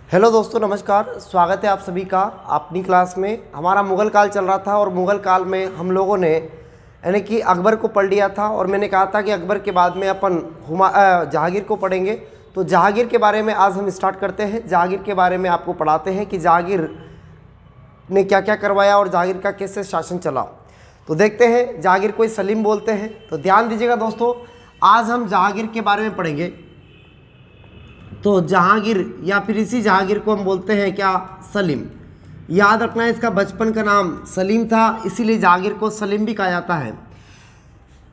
Hello दोस्तों, नमस्कार। स्वागत है आप सभी का अपनी क्लास में। हमारा मुग़ल काल चल रहा था और मुग़ल काल में हम लोगों ने यानी कि अकबर को पढ़ लिया था और मैंने कहा था कि अकबर के बाद में अपन जहांगीर को पढ़ेंगे। तो जहांगीर के बारे में आज हम स्टार्ट करते हैं। जहांगीर के बारे में आपको पढ़ाते हैं कि जहांगीर ने क्या क्या करवाया और जहांगीर का कैसे शासन चला। तो देखते हैं, जहांगीर को सलीम बोलते हैं। तो ध्यान दीजिएगा दोस्तों, आज हम जहांगीर के बारे में पढ़ेंगे। तो जहांगीर या फिर इसी जहांगीर को हम बोलते हैं क्या, सलीम। याद रखना, इसका बचपन का नाम सलीम था, इसीलिए जहांगीर को सलीम भी कहा जाता है।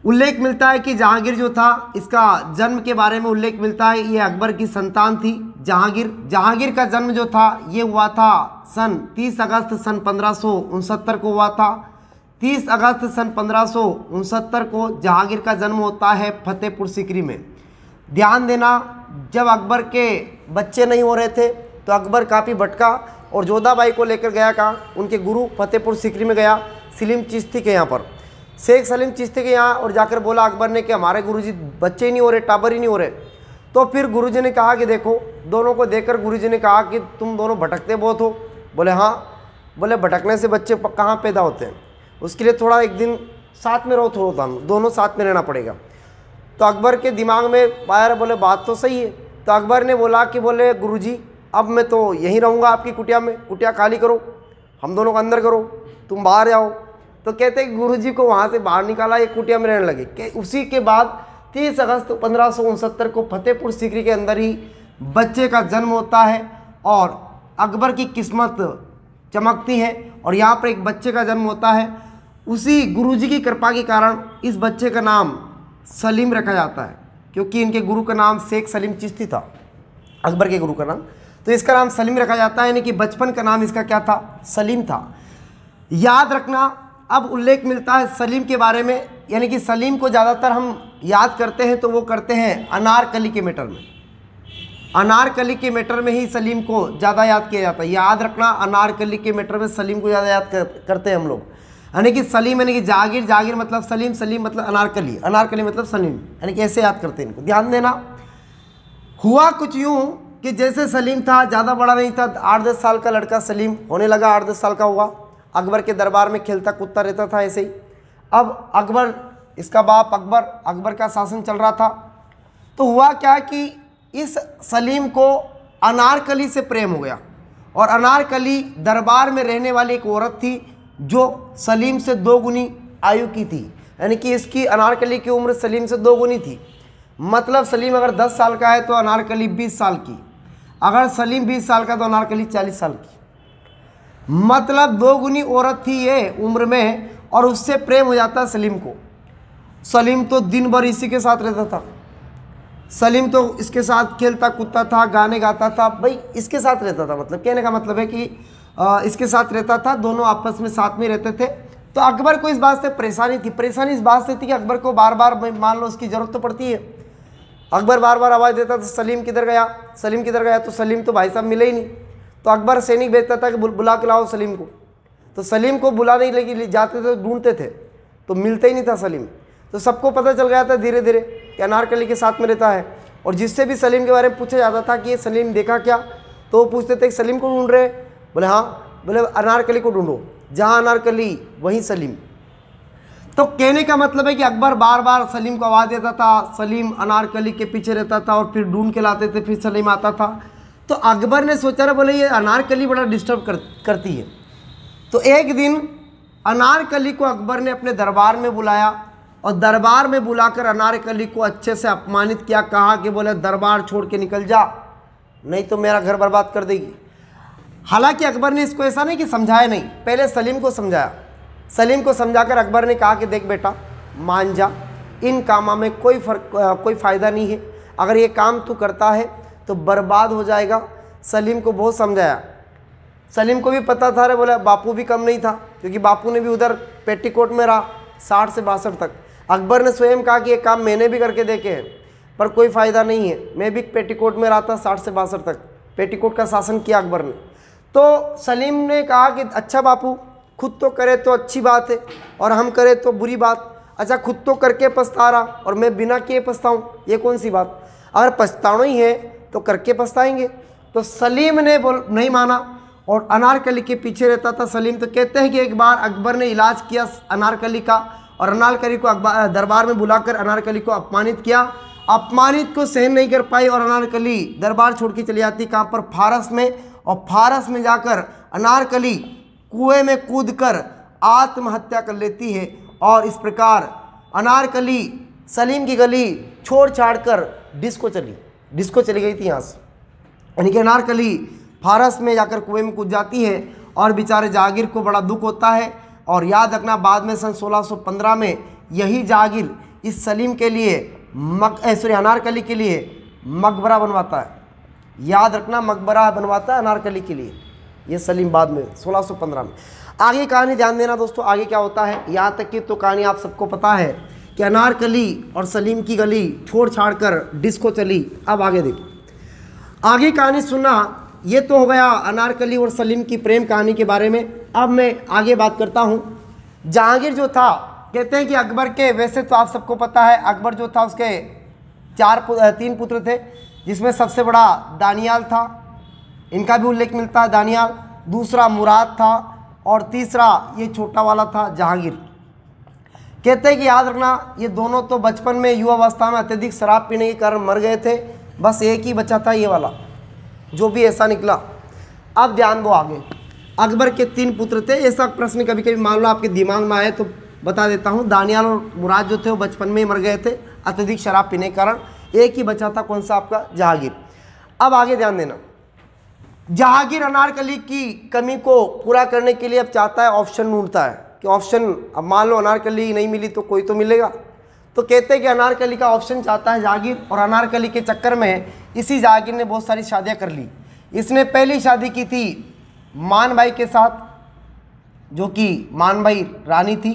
उल्लेख मिलता है कि जहांगीर जो था, इसका जन्म के बारे में उल्लेख मिलता है, ये अकबर की संतान थी। जहांगीर का जन्म जो था ये हुआ था सन 30 अगस्त सन 1569 को हुआ था। 30 अगस्त सन 1569 को जहांगीर का जन्म होता है फतेहपुर सीकरी में। ध्यान देना, जब अकबर के बच्चे नहीं हो रहे थे तो अकबर काफ़ी भटका और जोधाबाई को लेकर गया कहाँ, उनके गुरु फतेहपुर सीकरी में गया, सलीम चिश्ती के यहाँ पर, शेख सलीम चिश्ती के यहाँ। और जाकर बोला अकबर ने कि हमारे गुरुजी बच्चे ही नहीं हो रहे, टाबर ही नहीं हो रहे। तो फिर गुरुजी ने कहा कि देखो, दोनों को देखकर गुरुजी ने कहा कि तुम दोनों भटकते बहुत हो। बोले हाँ। बोले भटकने से बच्चे कहाँ पैदा होते हैं, उसके लिए थोड़ा एक दिन साथ में रहो, थोड़ा दोनों साथ में रहना पड़ेगा। तो अकबर के दिमाग में आया, बोले बात तो सही है। तो अकबर ने बोला कि बोले गुरुजी अब मैं तो यहीं रहूँगा आपकी कुटिया में, कुटिया खाली करो, हम दोनों को अंदर करो, तुम बाहर जाओ। तो कहते हैं गुरुजी को वहाँ से बाहर निकाला, एक कुटिया में रहने लगे। कि उसी के बाद 30 अगस्त 1569 को फतेहपुर सीकरी के अंदर ही बच्चे का जन्म होता है और अकबर की किस्मत चमकती है और यहाँ पर एक बच्चे का जन्म होता है। उसी गुरुजी की कृपा के कारण इस बच्चे का नाम सलीम रखा जाता है, क्योंकि इनके गुरु का नाम शेख सलीम चिश्ती था, अकबर के गुरु का नाम। तो इसका नाम सलीम रखा जाता है, यानी कि बचपन का नाम इसका क्या था, सलीम था। याद रखना, अब उल्लेख मिलता है सलीम के बारे में, यानी कि सलीम को ज़्यादातर हम याद करते हैं तो वो करते हैं अनारकली के मैटर में। अनारकली के मैटर में ही सलीम को ज़्यादा याद किया जाता है। याद रखना, अनारकली के मैटर में सलीम को ज़्यादा याद करते हैं हम लोग। यानी कि सलीम यानी कि जहांगीर, जहांगीर मतलब सलीम, सलीम मतलब अनारकली, अनारकली मतलब सलीम, यानी कि ऐसे याद करते हैं इनको। ध्यान देना, हुआ कुछ यूँ कि जैसे सलीम था, ज़्यादा बड़ा नहीं था, 8-10 साल का लड़का सलीम होने लगा, 8-10 साल का हुआ। अकबर के दरबार में खेलता कूदता रहता था ऐसे ही। अब अकबर, इसका बाप अकबर का शासन चल रहा था। तो हुआ क्या कि इस सलीम को अनारकली से प्रेम हो गया और अनारकली दरबार में रहने वाली एक औरत थी जो सलीम से 2 गुनी आयु की थी, यानी कि इसकी अनारकली की उम्र सलीम से 2 गुनी थी। मतलब सलीम अगर 10 साल का है तो अनारकली 20 साल की, अगर सलीम 20 साल का तो अनारकली 40 साल की। मतलब 2 गुनी औरत थी ये उम्र में और उससे प्रेम हो जाता सलीम को। सलीम तो दिन भर इसी के साथ रहता था, सलीम तो इसके साथ खेलता कूदता था, गाने गाता था, भाई इसके साथ रहता था। मतलब कहने का मतलब है कि इसके साथ रहता था, दोनों आपस में साथ में रहते थे। तो अकबर को इस बात से परेशानी थी। परेशानी इस बात से थी कि अकबर को बार बार, मान लो उसकी ज़रूरत तो पड़ती है, अकबर बार बार आवाज़ देता था सलीम किधर गया, सलीम किधर गया। तो सलीम तो भाई साहब मिले ही नहीं। तो अकबर सैनिक भेजता था कि बुला के लाओ सलीम को। तो सलीम को बुलाने लगी जाते थे, ढूंढते थे तो मिलते ही नहीं था सलीम। तो सबको पता चल गया था धीरे धीरे कि अनारकली के साथ में रहता है। और जिससे भी सलीम के बारे में पूछा जाता था कि ये सलीम देखा क्या, तो वो पूछते थे सलीम को ढूंढ रहे। बोले हाँ। बोले अनारकली को ढूंढो, जहाँ अनारकली वहीं सलीम। तो कहने का मतलब है कि अकबर बार बार सलीम को आवाज़ देता था, सलीम अनारकली के पीछे रहता था और फिर ढूंढ के लाते थे, फिर सलीम आता था। तो अकबर ने सोचा रहा, बोले ये अनारकली बड़ा डिस्टर्ब करती है। तो एक दिन अनारकली को अकबर ने अपने दरबार में बुलाया और दरबार में बुलाकर अनारकली को अच्छे से अपमानित किया। कहा कि बोले दरबार छोड़ के निकल जा, नहीं तो मेरा घर बर्बाद कर देगी। हालांकि अकबर ने इसको ऐसा नहीं कि समझाया नहीं, पहले सलीम को समझाया। सलीम को समझाकर अकबर ने कहा कि देख बेटा, मान जा, इन कामों में कोई फ़ायदा नहीं है, अगर ये काम तू करता है तो बर्बाद हो जाएगा। सलीम को बहुत समझाया। सलीम को भी पता था, रे बोला बापू भी कम नहीं था, क्योंकि बापू ने भी उधर पेटीकोट में रहा 60 से 62 तक। अकबर ने स्वयं कहा कि ये काम मैंने भी करके देखे हैं पर कोई फ़ायदा नहीं है, मैं भी पेटीकोट में रहा था 60 से 62 तक, पेटीकोट का शासन किया अकबर ने। तो सलीम ने कहा कि अच्छा बापू, खुद तो करे तो अच्छी बात है और हम करे तो बुरी बात। अच्छा, खुद तो करके पछता रहा और मैं बिना किए पछताऊँ, ये कौन सी बात। अगर पछताना ही है तो करके पछताएंगे तो सलीम ने नहीं माना और अनारकली के पीछे रहता था सलीम। तो कहते हैं कि एक बार अकबर ने इलाज किया अनारकली का और अनारकली को दरबार में बुलाकर अनारकली को अपमानित किया। अपमानित को सहन नहीं कर पाई और अनारकली दरबार छोड़ के चली जाती कहाँ पर, फारस में। और फारस में जाकर अनारकली कुएं में कूदकर आत्महत्या कर लेती है। और इस प्रकार अनारकली सलीम की गली छोड़ छाड़ कर डिस्को चली गई थी यहाँ से, यानी कि अनारकली फारस में जाकर कुएं में कूद जाती है और बेचारे जहांगीर को बड़ा दुख होता है। और याद रखना बाद में सन 1615 में यही जहांगीर इस सलीम के लिए अनारकली के लिए मकबरा बनवाता है। याद रखना, मकबरा बनवाता है अनारकली के लिए ये सलीम बाद में 1615 में। आगे कहानी ध्यान देना दोस्तों, आगे क्या होता है। यहाँ तक कि तो कहानी आप सबको पता है कि अनारकली और सलीम की गली छोड़ छाड़ कर डिस्को चली। अब आगे देखो, आगे कहानी सुनना। ये तो हो गया अनारकली और सलीम की प्रेम कहानी के बारे में। अब मैं आगे बात करता हूँ। जहांगीर जो था, कहते हैं कि अकबर के, वैसे तो आप सबको पता है अकबर जो था उसके 3 पुत्र थे, जिसमें सबसे बड़ा दानियाल था, इनका भी उल्लेख मिलता है दानियाल, दूसरा मुराद था और तीसरा ये छोटा वाला था जहांगीर। कहते हैं कि याद रखना ये दोनों तो बचपन में युवावस्था में अत्यधिक शराब पीने के कारण मर गए थे। बस एक ही बचा था ये वाला, जो भी ऐसा निकला। अब ध्यान दो आगे, अकबर के 3 पुत्र थे। ऐसा प्रश्न कभी कभी मान लो आपके दिमाग में आए तो बता देता हूँ। दानियाल और मुराद जो थे वो बचपन में ही मर गए थे अत्यधिक शराब पीने के कारण। एक ही बचा था, कौन सा आपका, जहांगीर। अब आगे ध्यान देना, जहांगीर अनारकली की कमी को पूरा करने के लिए अब चाहता है, ऑप्शन ढूंढता है कि ऑप्शन, अब मान लो अनारकली नहीं मिली तो कोई तो मिलेगा। तो कहते हैं कि अनारकली का ऑप्शन चाहता है जहांगीर। और अनारकली के चक्कर में इसी जहांगीर ने बहुत सारी शादियां कर ली। इसने पहली शादी की थी मान भाई के साथ, जो कि मान भाई रानी थी।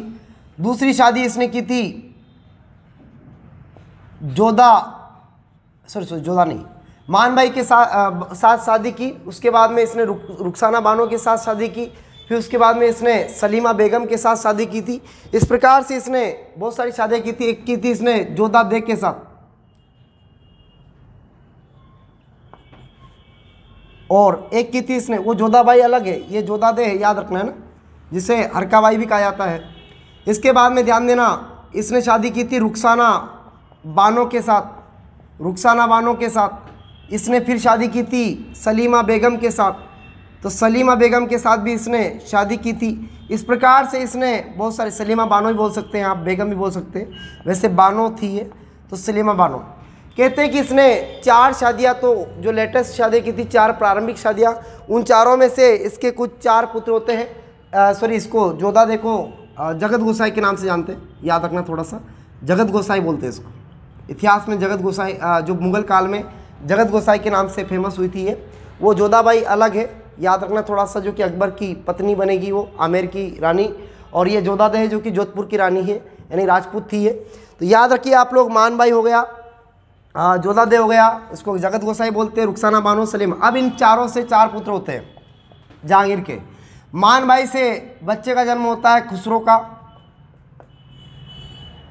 दूसरी शादी इसने की थी जोधा नहीं, मान भाई के साथ शादी की। उसके बाद में इसने रुखसाना बानो के साथ शादी की। फिर उसके बाद में इसने सलीमा बेगम के साथ शादी की थी। इस प्रकार से इसने बहुत सारी शादियां की थी। एक की थी इसने जोधा बेग के साथ, और एक की थी इसने, वो जोधा बाई अलग है, ये जोधा दे है, याद रखना है ना, जिसे हरका बाई भी कहा जाता है। इसके बाद में ध्यान देना, इसने शादी की थी रुखसाना बानो के साथ। रुखसाना बानो के साथ इसने फिर शादी की थी सलीमा बेगम के साथ। तो सलीमा बेगम के साथ भी इसने शादी की थी। इस प्रकार से इसने बहुत सारे, सलीमा बानो भी बोल सकते हैं आप, बेगम भी बोल सकते हैं, वैसे बानो थी ये, तो सलीमा बानो। कहते हैं कि इसने 4 शादियां, तो जो लेटेस्ट शादी की थी 4 प्रारंभिक शादियां, उन चारों में से इसके कुछ 4 पुत्र होते हैं। सॉरी, इसको जोधा देखो जगत गोसाई के नाम से जानते हैं, याद रखना थोड़ा सा, जगत गोसाई बोलते हैं इसको। इतिहास में जगत गोसाई, जो मुगल काल में जगत गोसाई के नाम से फेमस हुई थी ये, वो जोधाबाई अलग है, याद रखना थोड़ा सा, जो कि अकबर की पत्नी बनेगी, वो आमेर की रानी। और ये जोधादे है जो कि जोधपुर की रानी है, यानी राजपूत थी ये। तो याद रखिए आप लोग, मान भाई हो गया, जोधादे हो गया, इसको जगत गोसाई बोलते हैं, रुखसाना बानो, सलीम। अब इन चारों से 4 पुत्र होते हैं जहांगीर के। मान भाई से बच्चे का जन्म होता है खुसरो का।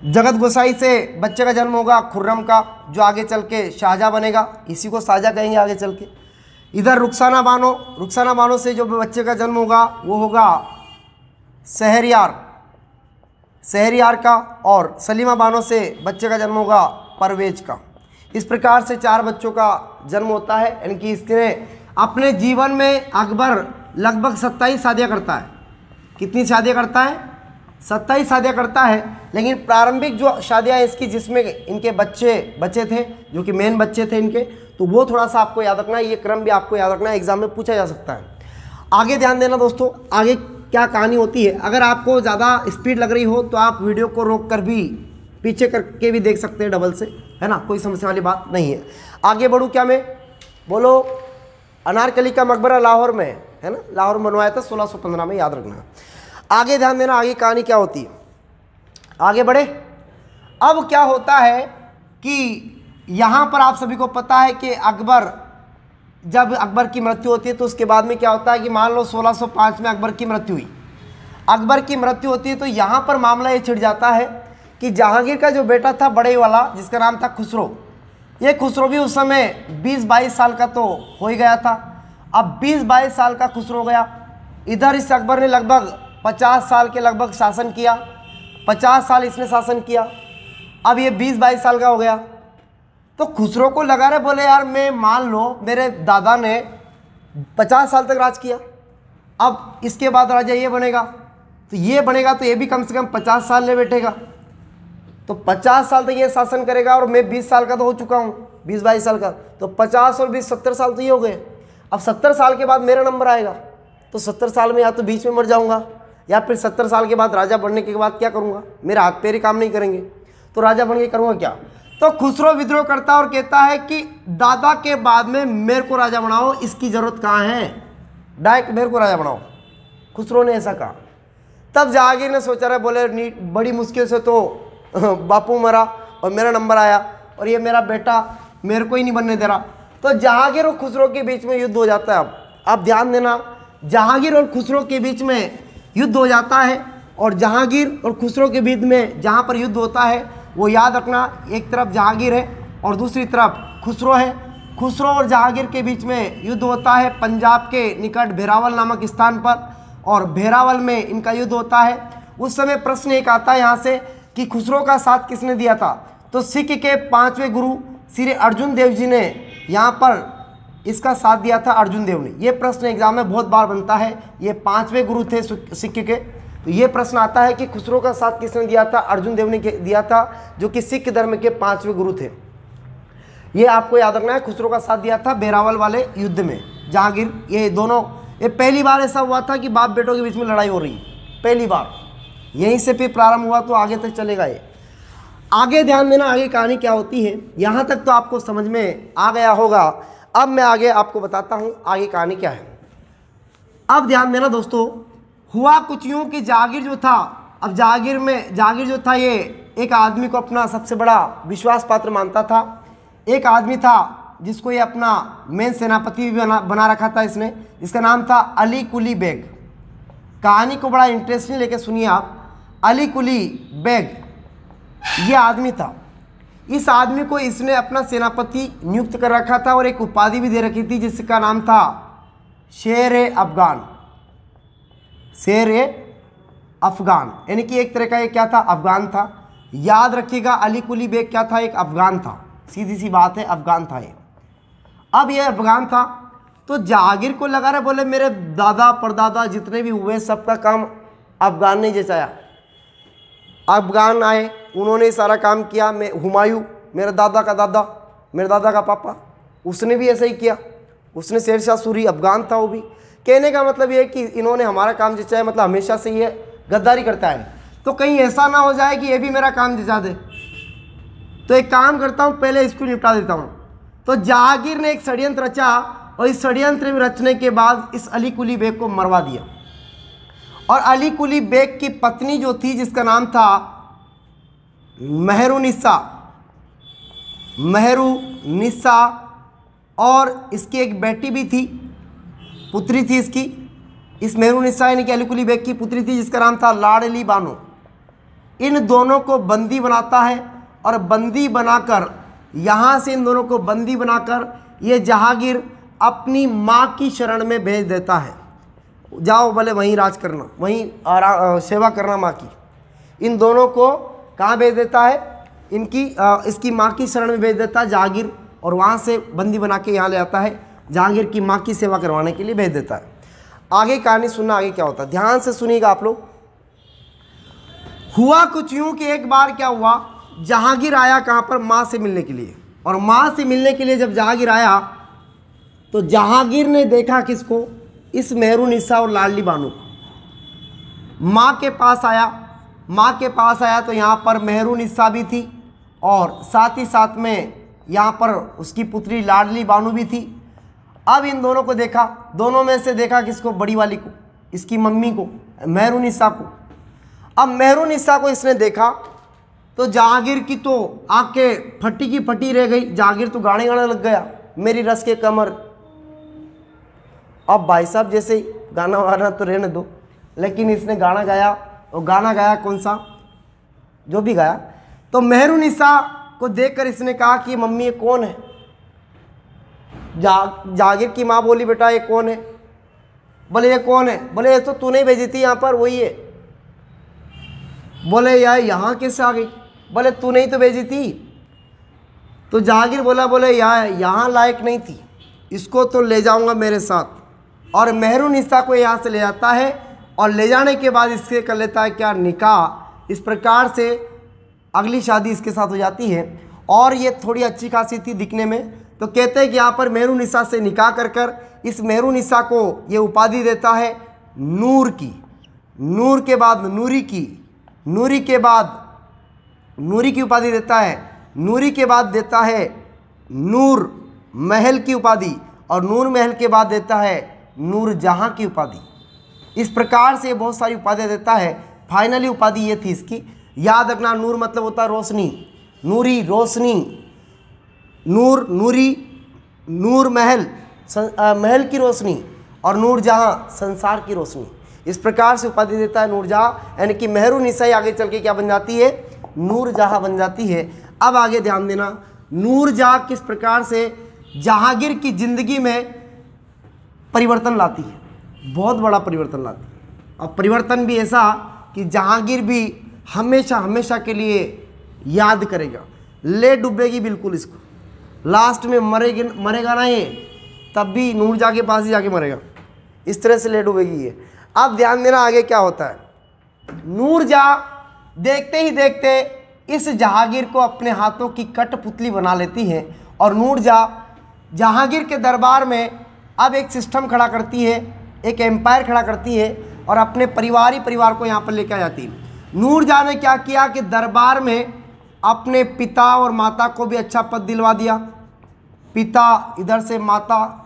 जगत गोसाई से बच्चे का जन्म होगा खुर्रम का, जो आगे चल के शाहजहाँ बनेगा, इसी को शाहजहाँ कहेंगे आगे चल के। इधर रुखसाना बानो से जो बच्चे का जन्म होगा वो होगा शहरयार का, और सलीमा बानो से बच्चे का जन्म होगा परवेज का। इस प्रकार से 4 बच्चों का जन्म होता है। यानी कि इसने अपने जीवन में अकबर लगभग 27 शादियाँ करता है। कितनी शादियाँ करता है? 27 शादियाँ करता है। लेकिन प्रारंभिक जो शादियाँ इसकी, जिसमें इनके बच्चे थे, जो कि मेन बच्चे थे इनके, तो वो थोड़ा सा आपको याद रखना है। ये क्रम भी आपको याद रखना है, एग्जाम में पूछा जा सकता है। आगे ध्यान देना दोस्तों, आगे क्या कहानी होती है। अगर आपको ज़्यादा स्पीड लग रही हो तो आप वीडियो को रोक कर भी पीछे करके भी देख सकते हैं डबल से, है ना, कोई समस्या वाली बात नहीं है। आगे बढ़ूँ क्या मैं, बोलो। अनारकली का मकबरा लाहौर में है ना, लाहौर में बनवाया था 1615 में, याद रखना। आगे ध्यान देना, आगे कहानी क्या होती है। आगे बढ़े। अब क्या होता है कि यहाँ पर आप सभी को पता है कि जब अकबर की मृत्यु होती है तो उसके बाद में क्या होता है कि मान लो 1605 में अकबर की मृत्यु हुई। अकबर की मृत्यु होती है तो यहाँ पर मामला ये छिड़ जाता है कि जहांगीर का जो बेटा था बड़े वाला, जिसका नाम था खुसरो, ये खुसरो भी उस समय 20-22 साल का तो हो ही गया था। अब 20-22 साल का खुसरो गया, इधर इस अकबर ने लगभग 50 साल के लगभग शासन किया, 50 साल इसने शासन किया। अब ये 20-22 साल का हो गया, तो खुसरो को लगा रहे, बोले यार मैं मान लो मेरे दादा ने 50 साल तक राज किया, अब इसके बाद राजा ये बनेगा, तो ये बनेगा तो ये भी कम से कम 50 साल ले बैठेगा, तो 50 साल तक ये शासन करेगा और मैं 20 साल का तो हो चुका हूँ, 20-22 साल का, तो 50 और 20 70 साल तो ये हो गए। अब 70 साल के बाद मेरा नंबर आएगा, तो 70 साल में या तो बीच में मर जाऊँगा या फिर 70 साल के बाद राजा बनने के बाद क्या करूँगा, मेरे हाथ पैर ही काम नहीं करेंगे, तो राजा बन के करूँगा क्या। तो खुसरो विद्रोह करता है और कहता है कि दादा के बाद में मेरे को राजा बनाओ, इसकी ज़रूरत कहाँ है, डायरेक्ट मेरे को राजा बनाओ, खुसरो ने ऐसा कहा। तब जहांगीर ने सोचा रहे, बोले बड़ी मुश्किल से तो बापू मरा और मेरा नंबर आया और ये मेरा बेटा मेरे को ही नहीं बनने दे रहा। तो जहांगीर और खुसरो के बीच में युद्ध हो जाता है। अब आप ध्यान देना, जहांगीर और खुसरो के बीच में युद्ध हो जाता है, और जहांगीर और खुसरो के बीच में जहाँ पर युद्ध होता है वो याद रखना, एक तरफ जहांगीर है और दूसरी तरफ खुसरो है। खुसरो और जहांगीर के बीच में युद्ध होता है पंजाब के निकट भेरावल नामक स्थान पर, और भेरावल में इनका युद्ध होता है। उस समय प्रश्न एक आता है यहाँ से कि खुसरो का साथ किसने दिया था, तो सिख के 5वें गुरु श्री अर्जुन देव जी ने यहाँ पर इसका साथ दिया था, अर्जुन देव ने। ये प्रश्न एग्जाम में बहुत बार बनता है, ये 5वें गुरु थे सिख के, तो ये प्रश्न आता है कि खुसरो का साथ किसने दिया था, अर्जुन देव ने दिया था, जो कि सिख धर्म के 5वें गुरु थे। ये आपको याद रखना है, खुसरो का साथ दिया था भेरावल वाले युद्ध में। जहांगीर ये दोनों, ये पहली बार ऐसा हुआ था कि बाप बेटों के बीच में लड़ाई हो रही, पहली बार, यहीं से फिर प्रारंभ हुआ, तो आगे तक चलेगा ये। आगे ध्यान देना, आगे कहानी क्या होती है, यहाँ तक तो आपको समझ में आ गया होगा। अब मैं आगे आपको बताता हूँ आगे कहानी क्या है। अब ध्यान देना दोस्तों, हुआ कुछ यूँ कि जहांगीर जो था, अब जहांगीर जो था ये एक आदमी को अपना सबसे बड़ा विश्वास पात्र मानता था। एक आदमी था जिसको ये अपना मेन सेनापति भी बना रखा था इसने, जिसका नाम था अली कुली बेग। कहानी को बड़ा इंटरेस्टिंग लेके सुनिए आप। अली कुली बेग ये आदमी था, इस आदमी को इसने अपना सेनापति नियुक्त कर रखा था और एक उपाधि भी दे रखी थी जिसका नाम था शेर-ए-अफगान। शेर-ए-अफगान यानी कि एक तरह का ये क्या था, अफगान था। याद रखिएगा, अली कुली बेग क्या था, एक अफगान था, सीधी सी बात है, अफगान था ये। अब ये अफगान था, तो जहांगीर को लगा रहे, बोले मेरे दादा परदादा जितने भी हुए सबका काम अफगान ने जचाया। अफगान आए, उन्होंने सारा काम किया। मैं हुमायूं, मेरे दादा का दादा, मेरे दादा का पापा, उसने भी ऐसा ही किया, उसने शेरशाह सूरी, अफगान था वो भी। कहने का मतलब ये है कि इन्होंने हमारा काम जचाया, मतलब हमेशा से ये गद्दारी करता है, तो कहीं ऐसा ना हो जाए कि ये भी मेरा काम जचा दे, तो एक काम करता हूँ, पहले इसको निपटा देता हूँ। तो जहांगीर ने एक षड्यंत्र रचा और इस षड्यंत्र में रचने के बाद इस अली कुली बेग को मरवा दिया। और अली कुली बेग की पत्नी जो थी, जिसका नाम था मेहरुनिसा, और इसकी एक बेटी भी थी, पुत्री थी इसकी, इस मेहरुनिसा यानी कि अली कुली बेग की पुत्री थी, जिसका नाम था लाडली बानो। इन दोनों को बंदी बनाता है और बंदी बनाकर, यहाँ से इन दोनों को बंदी बनाकर ये जहांगीर अपनी माँ की शरण में भेज देता है। जाओ भले वहीं राज करना, वहीं सेवा करना माँ की। इन दोनों को कहाँ भेज देता है, इसकी माँ की शरण में भेज देता है जहांगीर, और वहाँ से बंदी बना के यहाँ ले आता है, जहांगीर की माँ की सेवा करवाने के लिए भेज देता है। आगे कहानी सुनना, आगे क्या होता है, ध्यान से सुनिएगा आप लोग। हुआ कुछ यूँ कि एक बार क्या हुआ, जहांगीर आया कहाँ पर, माँ से मिलने के लिए। और माँ से मिलने के लिए जब जहांगीर आया तो जहांगीर ने देखा किसको, इस मेहरुनिसा और लाडली बानो को। माँ के पास आया तो यहाँ पर मेहरुनिसा भी थी और साथ ही साथ में यहाँ पर उसकी पुत्री लाडली बानो भी थी। अब इन दोनों को देखा, दोनों में से देखा किसको, बड़ी वाली को, इसकी मम्मी को, मेहरुनिसा को। अब मेहरुनिसा को इसने देखा तो जहांगीर की तो आंखें फटी की फटी रह गई। जहांगीर तो गाने लग गया, मेरी रस के कमर। अब भाई साहब जैसे गाना वाना तो रहने दो, लेकिन इसने गाना गाया, और गाना गाया कौन सा, जो भी गाया। तो मेहरुनिसा को देखकर इसने कहा कि मम्मी ये कौन है। जहांगीर की माँ बोली बेटा ये कौन है। बोले ये कौन है। बोले ये तो तूने भेजी थी यहाँ पर, वही है। बोले यार यहाँ कैसे आ गई। बोले तूने ही तो भेजी थी। तो जहांगीर बोले यार यहाँ लायक नहीं थी, इसको तो ले जाऊँगा मेरे साथ। और मेहरुनिसा को यहाँ से ले जाता है और ले जाने के बाद इससे कर लेता है क्या, निकाह। इस प्रकार से अगली शादी इसके साथ हो जाती है। और ये थोड़ी अच्छी खासी थी दिखने में, तो कहते हैं कि यहाँ पर मेहरुनिसा से निकाह कर कर इस मेहरुनिसा को ये उपाधि देता है नूर की। नूर के बाद नूरी की, नूरी के बाद नूरी की उपाधि देता है। नूरी के बाद देता है नूर महल की उपाधि, और नूर महल के बाद देता है नूर जहां की उपाधि। इस प्रकार से बहुत सारी उपाधियाँ देता है। फाइनली उपाधि ये थी इसकी, याद रखना। नूर मतलब होता है रोशनी, नूरी रोशनी, नूर नूरी, नूर महल महल की रोशनी, और नूर जहां संसार की रोशनी। इस प्रकार से उपाधि देता है नूर जहां, यानी कि मेहरुनिसा आगे चल के क्या बन जाती है, नूर जहां बन जाती है। अब आगे ध्यान देना, नूर जहां किस प्रकार से जहांगीर की जिंदगी में परिवर्तन लाती है, बहुत बड़ा परिवर्तन लाती है। और परिवर्तन भी ऐसा कि जहांगीर भी हमेशा हमेशा के लिए याद करेगा, ले डूबेगी बिल्कुल इसको। लास्ट में मरेगा ना ये, तब भी नूर जहां के पास ही जाके मरेगा। इस तरह से ले डूबेगी ये। अब ध्यान देना आगे क्या होता है। नूर जहां देखते ही देखते इस जहांगीर को अपने हाथों की कठपुतली बना लेती है, और नूर जहांगीर के दरबार में अब एक सिस्टम खड़ा करती है, एक एम्पायर खड़ा करती है, और अपने परिवार को यहाँ पर लेकर आ जाती है। नूरजहाँ ने क्या किया कि दरबार में अपने पिता और माता को भी अच्छा पद दिलवा दिया। पिता इधर से माता,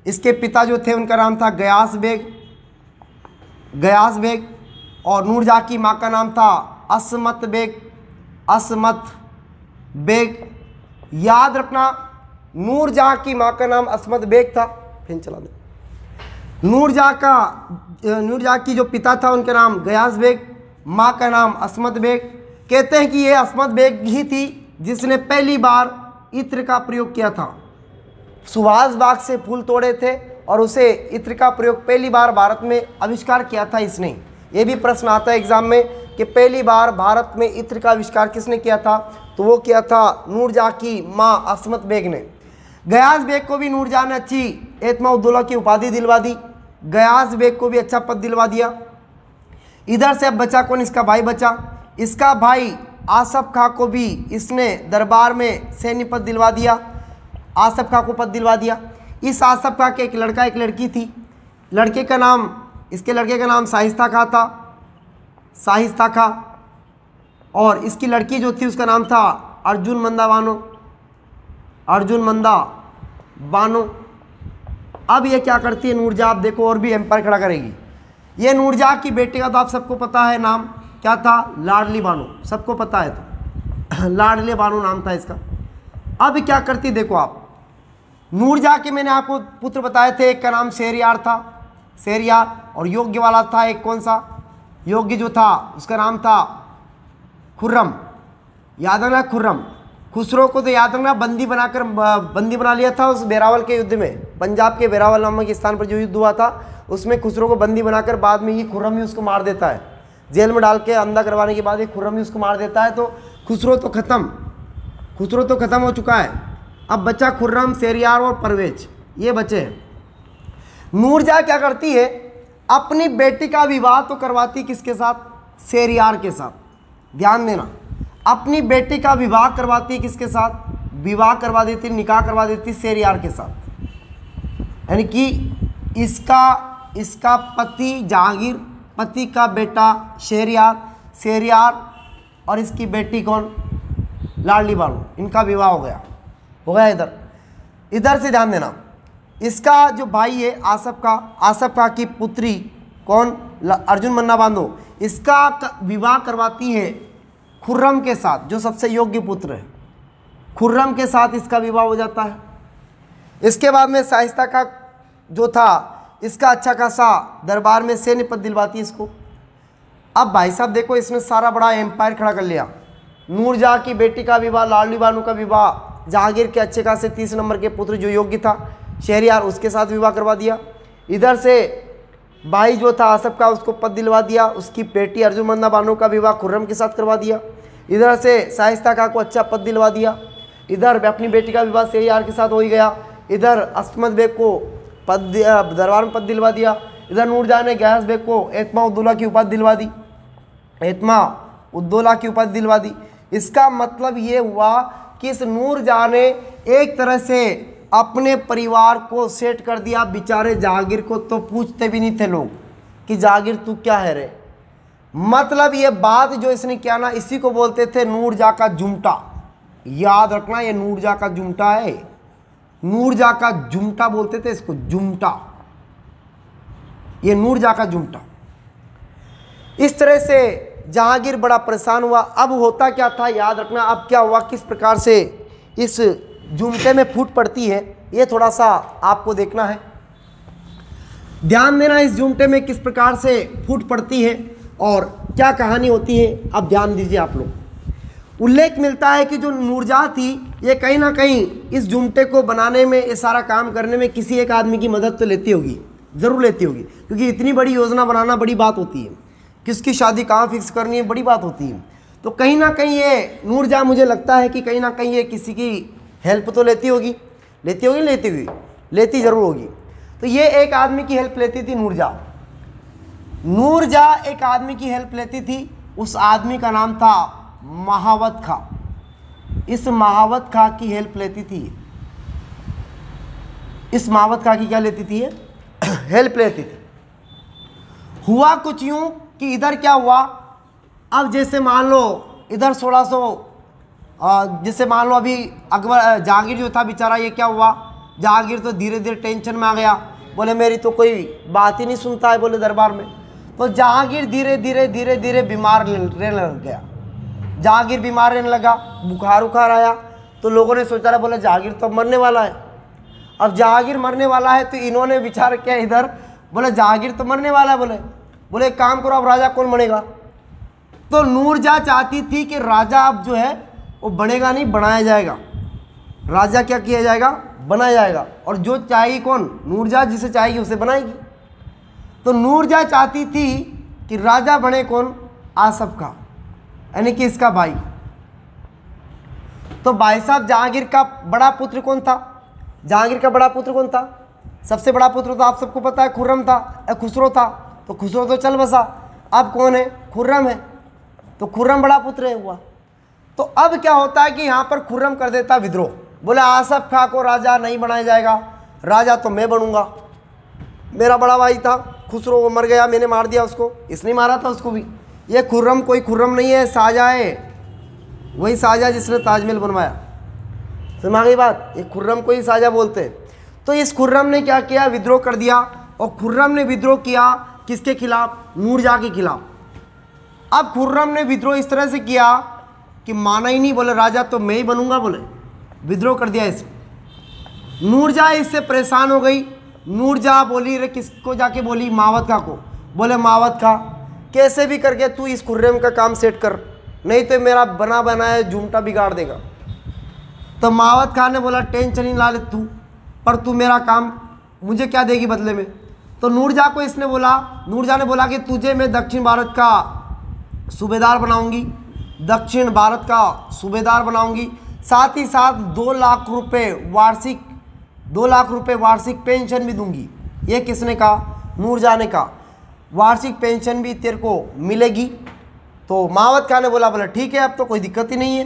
इसके पिता जो थे उनका नाम था गयास बेग, और नूरजहाँ की माँ का नाम था असमत बेग। याद रखना, नूरजहाँ की माँ का नाम असमत बेग था। फिर चला दे। नूरजहाँ की जो पिता था उनका नाम गयास बेग, माँ का नाम असमत बेग। कहते हैं कि ये असमत बेग ही थी जिसने पहली बार इत्र का प्रयोग किया था। सुभाष बाग से फूल तोड़े थे और उसे इत्र का प्रयोग पहली बार भारत में आविष्कार किया था इसने। ये भी प्रश्न आता है एग्जाम में कि पहली बार भारत में इत्र का आविष्कार किसने किया था, तो वो किया था नूरजहाँ की माँ असमत बेग ने। गयास बेग को भी नूरजहाँ ने अच्छी एतमा-उद्दौला की उपाधि दिलवा दी। गयास बेग को भी अच्छा पद दिलवा दिया। इधर से अब बचा कौन, इसका भाई बचा। इसका भाई आसफ खां को भी इसने दरबार में सैन्य पद दिलवा दिया। आसफ खां को पद दिलवा दिया। इस आसफ खां के एक लड़का एक लड़की थी। इसके लड़के का नाम शाइस्ता खां था, शाइस्ता खां। और इसकी लड़की जो थी उसका नाम था अर्जुन मंदा बानो। अब ये क्या करती है नूरजहाँ, आप देखो और भी एम्पायर खड़ा करेगी। ये नूरजहाँ की बेटी का तो आप सबको पता है, नाम क्या था, लाडली बानो, सबको पता है। तो लाडली बानो नाम था इसका। अब क्या करती देखो आप, नूरजहाँ के मैंने आपको पुत्र बताए थे, एक का नाम शेरयार था, शेरयार। और योग्य वाला था एक कौन सा, योग्य जो था उसका नाम था खुर्रम। याद रखना खुर्रम। खुसरो को तो याद रखना बंदी बना लिया था उस बेरावल के युद्ध में। पंजाब के बेरावल नामक स्थान पर जो युद्ध हुआ था उसमें खुसरो को बंदी बनाकर बाद में ये खुर्रम ही उसको मार देता है। जेल में डाल के अंधा करवाने के बाद ये खुर्रम ही उसको मार देता है। तो खुसरो तो ख़त्म हो चुका है। अब बचा खुर्रम, शेरयार और परवेज, ये बचे हैं। नूरजहाँ क्या करती है, अपनी बेटी का विवाह तो करवाती किसके साथ, शेरयार के साथ। ध्यान देना, अपनी बेटी का विवाह करवाती किसके साथ, विवाह करवा देती, निकाह करवा देती शेरयार के साथ। यानी कि इसका पति जहांगीर, पति का बेटा शेरयार और इसकी बेटी कौन, लाडली बानो, इनका विवाह हो गया। इधर से ध्यान देना, इसका जो भाई है आसफ खां की पुत्री कौन, अर्जुन मन्ना बानो, इसका विवाह करवाती है खुर्रम के साथ, जो सबसे योग्य पुत्र है। खुर्रम के साथ इसका विवाह हो जाता है। इसके बाद में शाइस्ता खां जो था, इसका अच्छा खासा दरबार में सैन्य पद दिलवाती है इसको। अब भाई साहब देखो, इसने सारा बड़ा एम्पायर खड़ा कर लिया। नूरजहाँ की बेटी का विवाह, लाडली बानो का विवाह जहांगीर के अच्छे खासे 30 नंबर के पुत्र जो योग्य था शहरयार, उसके साथ विवाह करवा दिया। इधर से भाई जो था आसफ का, उसको पद दिलवा दिया। उसकी बेटी अर्जुमंदा बानो का विवाह खुर्रम के साथ करवा दिया। इधर से शाइस्ता खां को अच्छा पद दिलवा दिया। इधर अपनी बेटी का विवाह शहरयार के साथ हो ही गया। इधर अस्तमत बेग को पद दरबार में पद दिलवा दिया। इधर नूरजहाँ ने गयास बेग को एतमा उद्दौला की उपाधि दिलवा दी, एतमा उद्दौला की उपाधि दिलवा दी। इसका मतलब ये हुआ कि इस नूरजहाँ ने एक तरह से अपने परिवार को सेट कर दिया। बेचारे जहांगीर को तो पूछते भी नहीं थे लोग कि जहांगीर तू क्या है रे। मतलब ये बात जो इसने किया ना, इसी को बोलते थे नूरजहाँ का जुमटा। याद रखना, ये नूरजहाँ का जुमटा है। नूरजहाँ का जुमटा बोलते थे इसको, जुमटा। ये नूरजहाँ का जुमटा। इस तरह से जहांगीर बड़ा परेशान हुआ। अब होता क्या था याद रखना, अब क्या हुआ, किस प्रकार से इस जुमटे में फूट पड़ती है, ये थोड़ा सा आपको देखना है, ध्यान देना। इस जुमटे में किस प्रकार से फूट पड़ती है और क्या कहानी होती है, अब ध्यान दीजिए आप लोग। उल्लेख मिलता है कि जो नूरजहाँ थी, ये कहीं ना कहीं इस जुमटे को बनाने में, ये सारा काम करने में किसी एक आदमी की मदद तो लेती होगी, ज़रूर लेती होगी, क्योंकि इतनी बड़ी योजना बनाना बड़ी बात होती है। किसकी शादी कहाँ फिक्स करनी है, बड़ी बात होती है। तो कहीं ना कहीं ये नूरजहाँ, मुझे लगता है कि कहीं ना कहीं ये किसी की हेल्प तो लेती होगी, लेती होगी, लेती हुई, लेती ज़रूर होगी। तो ये एक आदमी की हेल्प लेती थी नूरजहाँ। नूरजहाँ एक आदमी की हेल्प लेती थी, उस आदमी का नाम था महावत खां। इस महावत खां की हेल्प लेती थी। इस महावत खां की क्या लेती थी, हेल्प लेती थी। हुआ कुछ यूं कि इधर क्या हुआ, अब जैसे मान लो इधर 1600, जैसे मान लो अभी अकबर जहांगीर जो था बेचारा, ये क्या हुआ, जहांगीर तो धीरे धीरे टेंशन में आ गया। बोले मेरी तो कोई बात ही नहीं सुनता है, बोले दरबार में। तो जहांगीर धीरे धीरे धीरे धीरे बीमार रहने लग गया। जहांगीर बीमार रहने लगा, बुखार उखार आया। तो लोगों ने सोचा रहा, बोले जहांगीर तो मरने वाला है। अब जहांगीर मरने वाला है तो इन्होंने विचार किया इधर, बोले जहांगीर तो मरने वाला है, बोले एक काम करो, अब राजा कौन बनेगा। तो नूरजहाँ चाहती थी कि राजा अब जो है वो बनेगा नहीं, बनाया जाएगा। राजा क्या किया जाएगा, बनाया जाएगा। और जो चाहेगी कौन, नूरजहाँ, जिसे चाहेगी उसे बनाएगी। तो नूरजहाँ चाहती थी कि राजा बने कौन, आसफ खां, यानी कि इसका भाई। तो भाई साहब जहांगीर का बड़ा पुत्र कौन था, जहांगीर का बड़ा पुत्र कौन था, सबसे बड़ा पुत्र तो आप सबको पता है खुर्रम था, खुसरो था। तो खुसरो तो चल बसा, अब कौन है, खुर्रम है। तो खुर्रम बड़ा पुत्र है हुआ। तो अब क्या होता है कि यहाँ पर खुर्रम कर देता विद्रोह, बोले आसफ खां को राजा नहीं बनाया जाएगा, राजा तो मैं बनूंगा। मेरा बड़ा भाई था खुसरो, वो मर गया, मैंने मार दिया उसको, इसने मारा था उसको भी। ये खुर्रम कोई खुर्रम नहीं है, शाहजहाँ है, वही शाहजहाँ जिसने ताजमहल बनवाया। समझ गई बात, ये खुर्रम को ही शाहजहाँ बोलते हैं। तो इस खुर्रम ने क्या किया, विद्रोह कर दिया। और खुर्रम ने विद्रोह किया किसके खिलाफ, नूरजहाँ के खिलाफ। अब खुर्रम ने विद्रोह इस तरह से किया कि माना ही नहीं, बोले राजा तो मैं ही बनूंगा, बोले विद्रोह कर दिया इसमें। नूरजहाँ इससे परेशान हो गई। नूरजहाँ बोली, रे किसको जाके बोली, मावत खां को। बोले मावत खां कैसे भी करके तू इस खुर्रम का काम सेट कर, नहीं तो मेरा बना बनाया जुमटा बिगाड़ देगा। तो मावत खां ने बोला टेंशन नहीं ला ले तू, पर तू मेरा काम, मुझे क्या देगी बदले में। तो नूरजहाँ को इसने बोला, नूरजहाँ ने बोला कि तुझे मैं दक्षिण भारत का सूबेदार बनाऊंगी, दक्षिण भारत का सूबेदार बनाऊंगी, साथ ही साथ 2 लाख रुपए वार्षिक, 2 लाख रुपए वार्षिक पेंशन भी दूंगी। ये किसने कहा, नूरजहाँ ने कहा, वार्षिक पेंशन भी तेरे को मिलेगी। तो मावत खां ने बोला, बोला ठीक है, अब तो कोई दिक्कत ही नहीं है।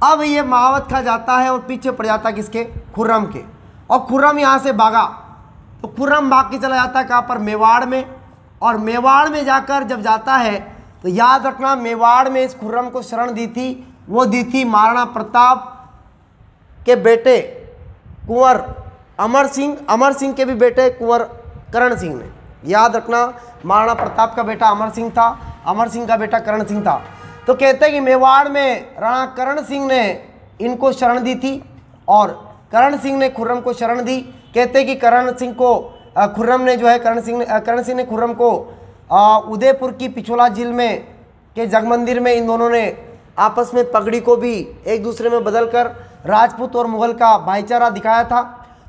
अब ये मावत खां जाता है और पीछे पड़ जाता है किसके, खुर्रम के। और खुर्रम यहाँ से भागा, तो खुर्रम भाग के चला जाता है कहाँ पर, मेवाड़ में। और मेवाड़ में जाकर जब जाता है तो याद रखना, मेवाड़ में इस खुर्रम को शरण दी थी, वो दी थी महाराणा प्रताप के बेटे कुंवर अमर सिंह, अमर सिंह के भी बेटे कुंवर करण सिंह ने। याद रखना, महाराणा प्रताप का बेटा अमर सिंह था, अमर सिंह का बेटा करण सिंह था। तो कहते हैं कि मेवाड़ में राणा करण सिंह ने इनको शरण दी थी और करण सिंह ने खुर्रम को शरण दी। कहते हैं कि करण सिंह को खुर्रम ने जो है, करण सिंह ने खुर्रम को उदयपुर की पिछोला झील में के जगमंदिर में इन दोनों ने आपस में पगड़ी को भी एक दूसरे में बदलकर राजपूत और मुगल का भाईचारा दिखाया था।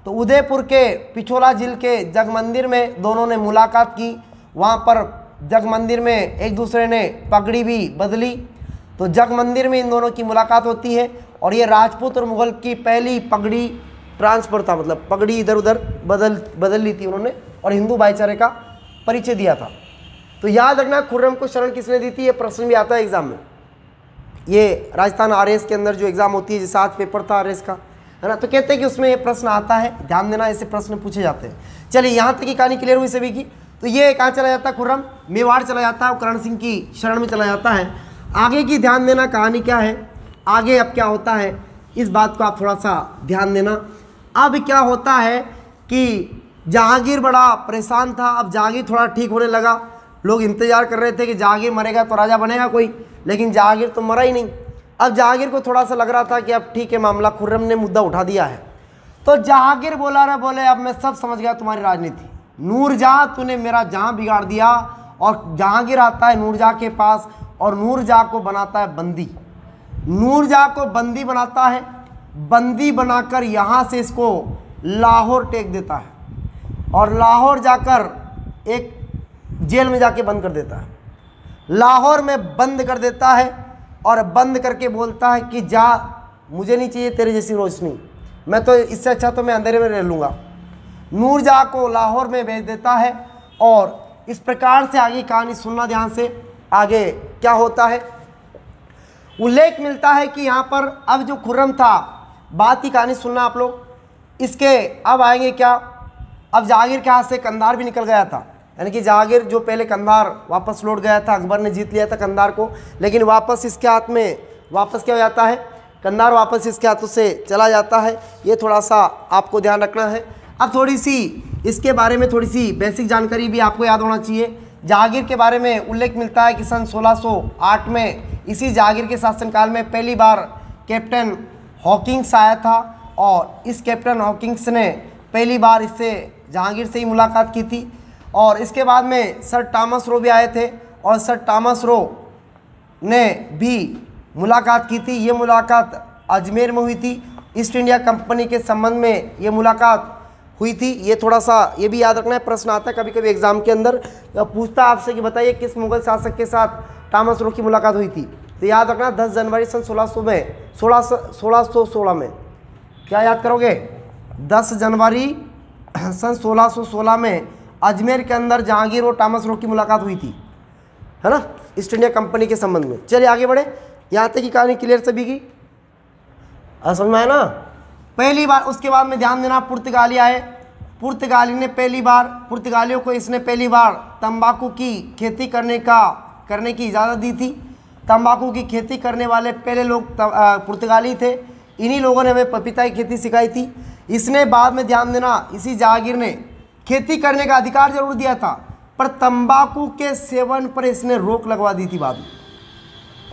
तो उदयपुर के पिछोला झील के जग मंदिर में दोनों ने मुलाकात की। वहाँ पर जग मंदिर में एक दूसरे ने पगड़ी भी बदली। तो जग मंदिर में इन दोनों की मुलाकात होती है और ये राजपूत और मुगल की पहली पगड़ी ट्रांसफ़र था, मतलब पगड़ी इधर उधर बदल ली थी उन्होंने और हिंदू भाईचारे का परिचय दिया था। तो याद रखना खुर्रम को शरण किसने दी थी, ये प्रश्न भी आता है एग्जाम में। ये राजस्थान आरएएस के अंदर जो एग्जाम होती है, जैसे आज पेपर था आरएएस का, है ना, तो कहते हैं कि उसमें ये प्रश्न आता है, ध्यान देना, ऐसे प्रश्न पूछे जाते हैं। चलिए यहाँ तक की कहानी क्लियर हुई सभी की। तो ये कहाँ चला जाता है, खुर्रम मेवाड़ चला जाता है और करण सिंह की शरण में चला जाता है। आगे की ध्यान देना कहानी क्या है, आगे अब क्या होता है, इस बात को आप थोड़ा सा ध्यान देना। अब क्या होता है कि जहांगीर बड़ा परेशान था। अब जहांगीर थोड़ा ठीक होने लगा। लोग इंतजार कर रहे थे कि जहांगीर मरेगा तो राजा बनेगा कोई, लेकिन जहांगीर तो मरा ही नहीं। अब जहांगीर को थोड़ा सा लग रहा था कि अब ठीक है, मामला खुर्रम ने मुद्दा उठा दिया है। तो जहांगीर बोला रे बोले, अब मैं सब समझ गया तुम्हारी राजनीति। नूरजहाँ तूने मेरा जहाँ बिगाड़ दिया। और जहांगीर आता है नूरजहाँ के पास और नूरजहाँ को बनाता है बंदी। नूरजहाँ को बंदी बनाता है, बंदी बनाकर यहाँ से इसको लाहौर टेक देता है और लाहौर जाकर एक जेल में जाके बंद कर देता है। लाहौर में बंद कर देता है और बंद करके बोलता है कि जा, मुझे नहीं चाहिए तेरे जैसी रोशनी, मैं तो इससे अच्छा तो मैं अंधेरे में रह लूँगा। नूरजहाँ को लाहौर में भेज देता है और इस प्रकार से आगे कहानी सुनना ध्यान से। आगे क्या होता है, उल्लेख मिलता है कि यहाँ पर अब जो खुर्रम था, बात की कहानी सुनना आप लोग। इसके अब आएंगे क्या, अब जहांगीर के हाथ से कंधार भी निकल गया था। यानी कि जहांगीर जो पहले कंधार वापस लौट गया था, अकबर ने जीत लिया था कंधार को, लेकिन वापस इसके हाथ में वापस क्या हो जाता है, कंधार वापस इसके हाथों से चला जाता है। ये थोड़ा सा आपको ध्यान रखना है। अब थोड़ी सी इसके बारे में थोड़ी सी बेसिक जानकारी भी आपको याद होना चाहिए। जहांगीर के बारे में उल्लेख मिलता है कि सन 1608 में इसी जहांगीर के शासनकाल में पहली बार कैप्टन हॉकिंग्स आया था और इस कैप्टन हॉकिंग्स ने पहली बार इससे जहांगीर से ही मुलाकात की थी। और इसके बाद में सर थॉमस रो भी आए थे और सर थॉमस रो ने भी मुलाकात की थी। ये मुलाकात अजमेर में हुई थी। ईस्ट इंडिया कंपनी के संबंध में ये मुलाकात हुई थी। ये थोड़ा सा ये भी याद रखना है, प्रश्न आता है कभी कभी एग्जाम के अंदर, पूछता आपसे कि बताइए किस मुगल शासक के साथ थॉमस रो की मुलाकात हुई थी। तो याद रखना 10 जनवरी सन 1616 में। क्या याद करोगे, 10 जनवरी सन 1616 में अजमेर के अंदर जहांगीर और थॉमस रो की मुलाकात हुई थी, है ना, ईस्ट इंडिया कंपनी के संबंध में। चलिए आगे बढ़े, यहाँ तक की कहानी क्लियर सभी की, समझ में आया ना। पहली बार, उसके बाद में ध्यान देना, पुर्तगाली आए। पुर्तगाली ने पहली बार, पुर्तगालियों को इसने पहली बार तंबाकू की खेती करने की इजाज़त दी थी। तंबाकू की खेती करने वाले पहले लोग पुर्तगाली थे। इन्हीं लोगों ने हमें पपीता की खेती सिखाई थी। इसने बाद में, ध्यान देना, इसी जहांगीर ने खेती करने का अधिकार जरूर दिया था, पर तंबाकू के सेवन पर इसने रोक लगवा दी थी बाद में,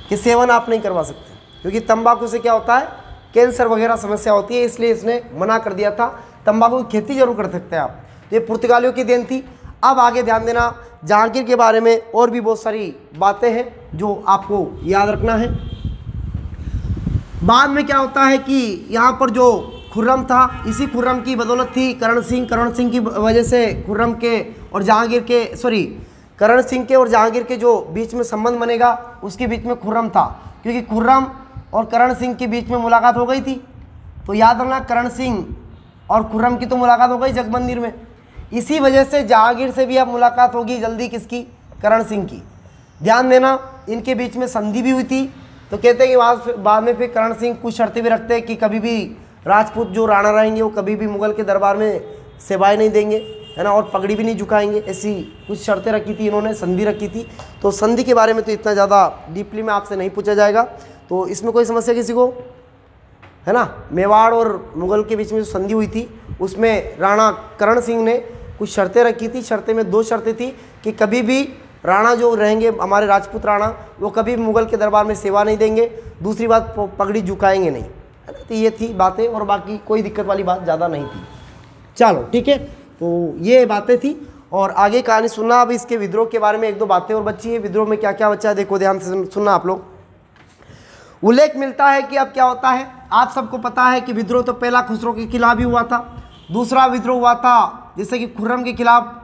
कि सेवन आप नहीं करवा सकते, क्योंकि तंबाकू से क्या होता है, कैंसर वगैरह समस्या होती है, इसलिए इसने मना कर दिया था। तंबाकू की खेती जरूर कर सकते हैं आप। तो ये पुर्तगालियों की देन थी। अब आगे ध्यान देना, जहांगीर के बारे में और भी बहुत सारी बातें हैं जो आपको याद रखना है। बाद में क्या होता है कि यहाँ पर जो खुर्रम था, इसी खुर्रम की बदौलत थी करण सिंह की वजह से खुर्रम के और जहांगीर के, करण सिंह के और जहांगीर के जो बीच में संबंध बनेगा, उसके बीच में खुर्रम था, क्योंकि खुर्रम और करण सिंह के बीच में मुलाकात हो गई थी। तो याद रखना, करण सिंह और खुर्रम की तो मुलाकात हो गई जगमंदिर में, इसी वजह से जहांगीर से भी अब मुलाकात होगी जल्दी, किसकी, करण सिंह की। ध्यान देना, इनके बीच में संधि भी हुई थी। तो कहते हैं कि वहाँ बाद में फिर करण सिंह कुछ शर्तें भी रखते हैं कि कभी भी राजपूत जो राणा रहेंगे वो कभी भी मुगल के दरबार में सेवाएं नहीं देंगे, है ना, और पगड़ी भी नहीं झुकाएंगे। ऐसी कुछ शर्तें रखी थी इन्होंने, संधि रखी थी। तो संधि के बारे में तो इतना ज़्यादा डीपली में आपसे नहीं पूछा जाएगा, तो इसमें कोई समस्या किसी को, है ना। मेवाड़ और मुगल के बीच में जो संधि हुई थी, उसमें राणा करण सिंह ने कुछ शर्तें रखी थी। शर्तें में 2 शर्तें थी कि कभी भी राणा जो रहेंगे, हमारे राजपूत राणा, वो कभी भी मुगल के दरबार में सेवा नहीं देंगे। दूसरी बात, पगड़ी झुकाएंगे नहीं, है ना। तो ये थी बातें, और बाकी कोई दिक्कत वाली बात ज़्यादा नहीं थी। चलो ठीक है, तो ये बातें थी। और आगे कहानी सुनना। अब इसके विद्रोह के बारे में 1-2 बातें और बची है। विद्रोह में क्या क्या बचा है देखो, ध्यान से सुनना आप लोग। उल्लेख मिलता है कि अब क्या होता है, आप सबको पता है कि विद्रोह तो पहला खुसरो के खिलाफ ही हुआ था, दूसरा विद्रोह हुआ था जैसे कि खुर्रम के खिलाफ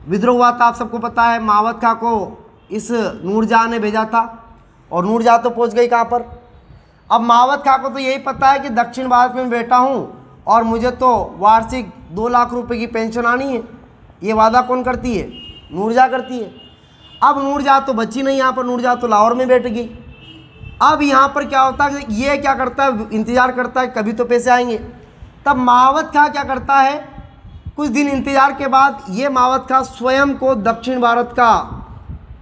विद्रोह हुआ था, आप सबको पता है। मावत खां को इस नूरजहाँ ने भेजा था और नूरजहाँ तो पहुंच गई कहाँ पर। अब मावत खां को तो यही पता है कि दक्षिण भारत में बैठा हूँ और मुझे तो वार्षिक 2 लाख रुपए की पेंशन आनी है। ये वादा कौन करती है? नूरजहाँ करती है। अब नूरजहाँ तो बची नहीं यहाँ पर, नूरजहाँ तो लाहौर में बैठ गई। अब यहाँ पर क्या होता है, ये क्या करता है, इंतज़ार करता है कभी तो पैसे आएंगे। तब मावत खां क्या करता है, कुछ दिन इंतजार के बाद ये मावत खां स्वयं को दक्षिण भारत का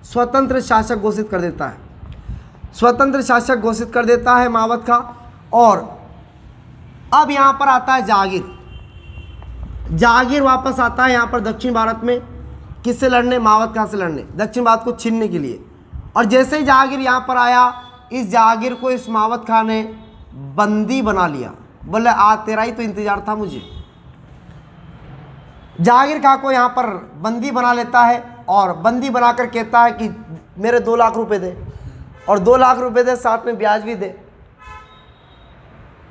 स्वतंत्र शासक घोषित कर देता है, स्वतंत्र शासक घोषित कर देता है मावत खां। और अब यहाँ पर आता है जहांगीर। जहांगीर वापस आता है यहाँ पर दक्षिण भारत में, किससे लड़ने? मावत खां से लड़ने, दक्षिण भारत को छीनने के लिए। और जैसे ही जहांगीर यहाँ पर आया, इस जहांगीर को इस मावत खां ने बंदी बना लिया। बोले आज तेरा ही तो इंतजार था मुझे। जहांगीर खां को यहाँ पर बंदी बना लेता है और बंदी बनाकर कहता है कि मेरे 2 लाख रुपए दे, और 2 लाख रुपए दे, साथ में ब्याज भी दे।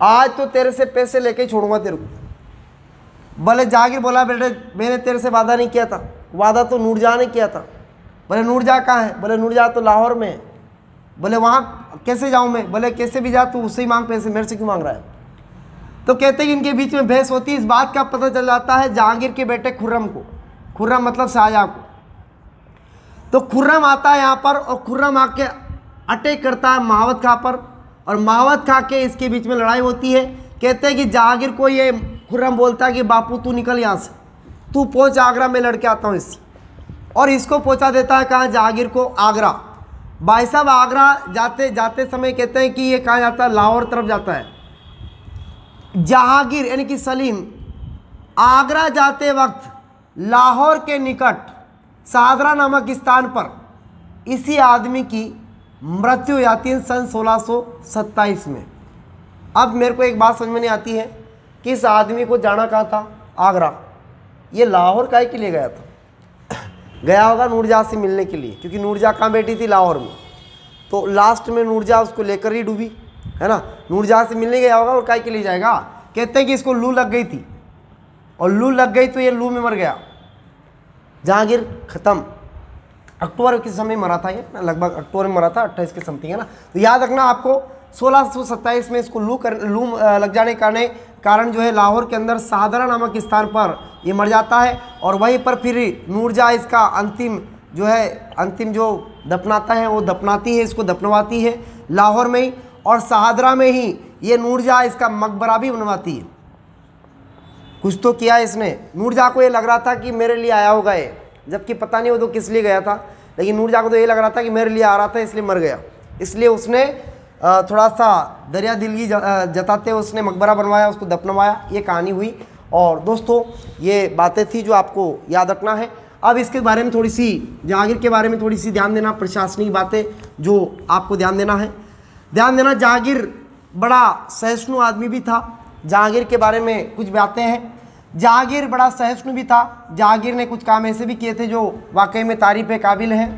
आज तो तेरे से पैसे लेके छोड़ूंगा तेरे को। बोले जहांगीर बोला बेटे मैंने तेरे से वादा नहीं किया था, वादा तो नूरजहाँ ने किया था। बोले नूरजहाँ कहाँ है? बोले नूरजहाँ तो लाहौर में है। बोले वहाँ कैसे जाऊँ मैं? बोले कैसे भी जा, तू उससे ही मांग पैसे, मेरे से क्यों मांग रहा है? तो कहते हैं कि इनके बीच में बहस होती है। इस बात का पता चल जाता है जहांगीर के बेटे खुर्रम को, खुर्रम मतलब शाहजहाँ को। तो खुर्रम आता है यहाँ पर और खुर्रम आके अटैक करता है मावत खां पर, और मावत खां के इसके बीच में लड़ाई होती है। कहते हैं कि जहांगीर को ये खुर्रम बोलता है कि बापू तू निकल यहाँ से, तू पहुँच आगरा में लड़के आता हूँ इससे, और इसको पहुँचा देता है कहाँ? जहांगीर को आगरा। भाई साहब आगरा जाते जाते समय कहते हैं कि ये कहाँ जाता है? लाहौर तरफ जाता है। जहांगीर यानी कि सलीम आगरा जाते वक्त लाहौर के निकट सादरा नामक स्थान पर इसी आदमी की मृत्यु हो जाती है सन 1627 में। अब मेरे को एक बात समझ में नहीं आती है कि इस आदमी को जाना कहाँ था? आगरा। ये लाहौर काहे के लिए गया था? गया होगा नूरजहाँ से मिलने के लिए, क्योंकि नूरजहाँ कहाँ बैठी थी? लाहौर में। तो लास्ट में नूरजहाँ उसको लेकर ही डूबी, है ना। नूरजहाँ से मिलने गया होगा और काहे के लिए जाएगा? कहते हैं कि इसको लू लग गई थी, और लू लग गई तो ये लू में मर गया। जहांगीर खत्म। अक्टूबर के समय मरा था ये, लगभग अक्टूबर में मरा था, 28 के समथिंग, है ना। तो याद रखना आपको 1627 में इसको लू लग जाने के कारण जो है लाहौर के अंदर सादरा नामक स्थान पर ये मर जाता है, और वहीं पर फिर नूरजहाँ इसका अंतिम जो दफनाता है वो दफनाती है, इसको दफनवाती है लाहौर में ही, और सादरा में ही ये नूरजहाँ इसका मकबरा भी बनवाती है। कुछ तो किया इसने। नूरजहाँ को ये लग रहा था कि मेरे लिए आया होगा ये, जबकि पता नहीं वो तो किस लिए गया था, लेकिन नूरजहाँ को तो ये लग रहा था कि मेरे लिए आ रहा था इसलिए मर गया। इसलिए उसने थोड़ा सा दरिया दिलगी जताते हुए उसने मकबरा बनवाया, उसको दफनवाया। ये कहानी हुई। और दोस्तों ये बातें थी जो आपको याद रखना है। अब इसके बारे में थोड़ी सी, जहांगीर के बारे में थोड़ी सी ध्यान देना, प्रशासनिक बातें जो आपको ध्यान देना है। ध्यान देना, जहांगीर बड़ा सहिष्णु आदमी भी था। जहांगीर के बारे में कुछ बातें हैं। जहांगीर बड़ा सहिष्णु भी था। जहांगीर ने कुछ काम ऐसे भी किए थे जो वाकई में तारीफ के काबिल हैं।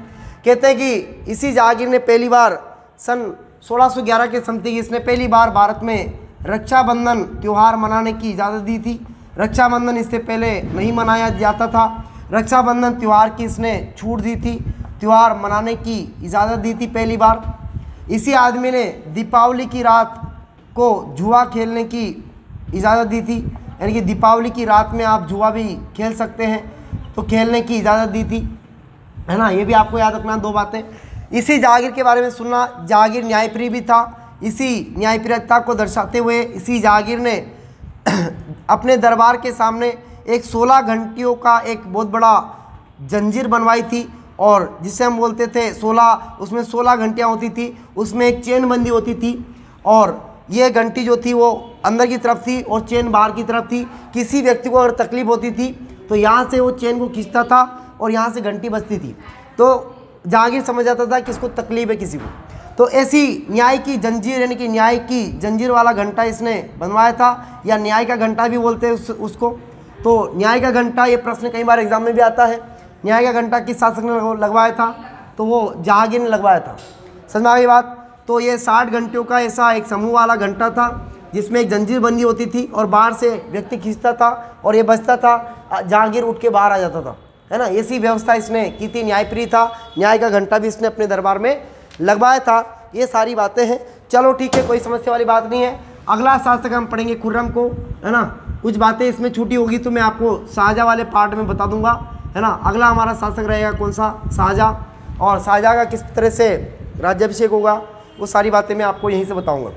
कहते हैं कि इसी जहांगीर ने पहली बार सन 1611 के समथिंग इसने पहली बार भारत में रक्षाबंधन त्यौहार मनाने की इजाज़त दी थी। रक्षाबंधन इससे पहले नहीं मनाया जाता था। रक्षाबंधन त्यौहार की इसने छूट दी थी, त्यौहार मनाने की इजाज़त दी थी पहली बार। इसी आदमी ने दीपावली की रात को जुआ खेलने की इजाज़त दी थी, यानी कि दीपावली की रात में आप जुआ भी खेल सकते हैं, तो खेलने की इजाज़त दी थी, है ना। ये भी आपको याद रखना, दो बातें। इसी जहांगीर के बारे में सुनना, जहांगीर न्यायप्रिय भी था। इसी न्यायप्रियता को दर्शाते हुए इसी जहांगीर ने अपने दरबार के सामने एक 16 घंटियों का एक बहुत बड़ा जंजीर बनवाई थी, और जिसे हम बोलते थे 16, उसमें 16 घंटियाँ होती थी, उसमें एक चेन बंदी होती थी, और ये घंटी जो थी वो अंदर की तरफ थी और चेन बाहर की तरफ थी। किसी व्यक्ति को अगर तकलीफ होती थी तो यहाँ से वो चेन को खींचता था और यहाँ से घंटी बजती थी, तो जहांगीर समझ जाता था कि इसको तकलीफ है किसी को। तो ऐसी न्याय की जंजीर, यानी कि न्याय की जंजीर वाला घंटा इसने बनवाया था, या न्याय का घंटा भी बोलते हैं उसको। तो न्याय का घंटा, ये प्रश्न कई बार एग्जाम में भी आता है, न्याय का घंटा किस शासक ने लगवाया था? तो वो जहांगीर ने लगवाया था। समझ में आ गई बात? तो तो ये 60 घंटियों का ऐसा एक समूह वाला घंटा था जिसमें एक जंजीर बंदी होती थी और बाहर से व्यक्ति खींचता था और ये बजता था, जहांगीर उठ के बाहर आ जाता था, है ना। ऐसी व्यवस्था इसने की थी, न्यायप्रिय था, न्याय का घंटा भी इसने अपने दरबार में लगवाया था। ये सारी बातें हैं। चलो ठीक है, कोई समस्या वाली बात नहीं है। अगला शासक हम पढ़ेंगे खुर्रम को, है ना। कुछ बातें इसमें छूटी होगी तो मैं आपको शाहजहाँ वाले पार्ट में बता दूंगा, है ना। अगला हमारा शासक रहेगा कौन सा, शाहजहाँ, और शाहजहाँ का किस तरह से राज्याभिषेक होगा वो सारी बातें मैं आपको यहीं से बताऊँगा,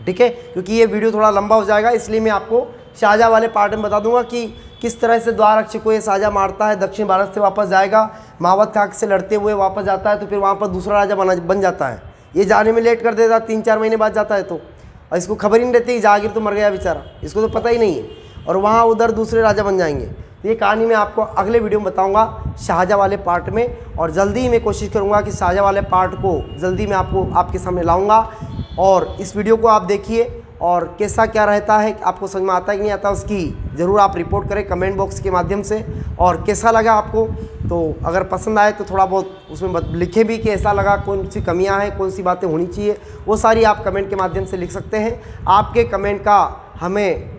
ठीक है। क्योंकि ये वीडियो थोड़ा लंबा हो जाएगा, इसलिए मैं आपको शाहजहाँ वाले पार्ट में बता दूंगा कि किस तरह से द्वारक्ष को ये शाहजहाँ मारता है, दक्षिण भारत से वापस जाएगा, मावत खाक से लड़ते हुए वापस जाता है, तो फिर वहाँ पर दूसरा राजा बन जाता है। ये जाने में लेट कर देता, 3-4 महीने बाद जाता है, तो और इसको खबर ही नहीं रहती, जहांगीर तो मर गया बेचारा, इसको तो पता ही नहीं है, और वहाँ उधर दूसरे राजा बन जाएंगे। तो ये कहानी मैं आपको अगले वीडियो में बताऊँगा शाहजहाँ वाले पार्ट में, और जल्दी ही मैं कोशिश करूँगा कि शाहजहाँ वाले पार्ट को जल्दी मैं आपको आपके सामने लाऊँगा। और इस वीडियो को आप देखिए और कैसा क्या रहता है, आपको समझ में आता है कि नहीं आता, उसकी ज़रूर आप रिपोर्ट करें कमेंट बॉक्स के माध्यम से। और कैसा लगा आपको, तो अगर पसंद आए तो थोड़ा बहुत उसमें लिखे भी कि ऐसा लगा, कौन सी कमियां हैं, कौन सी बातें होनी चाहिए, वो सारी आप कमेंट के माध्यम से लिख सकते हैं। आपके कमेंट का हमें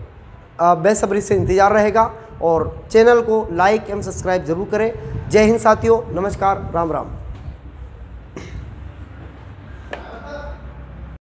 बेसब्री से इंतज़ार रहेगा, और चैनल को लाइक एवं सब्सक्राइब जरूर करें। जय हिंद साथियों, नमस्कार, राम राम।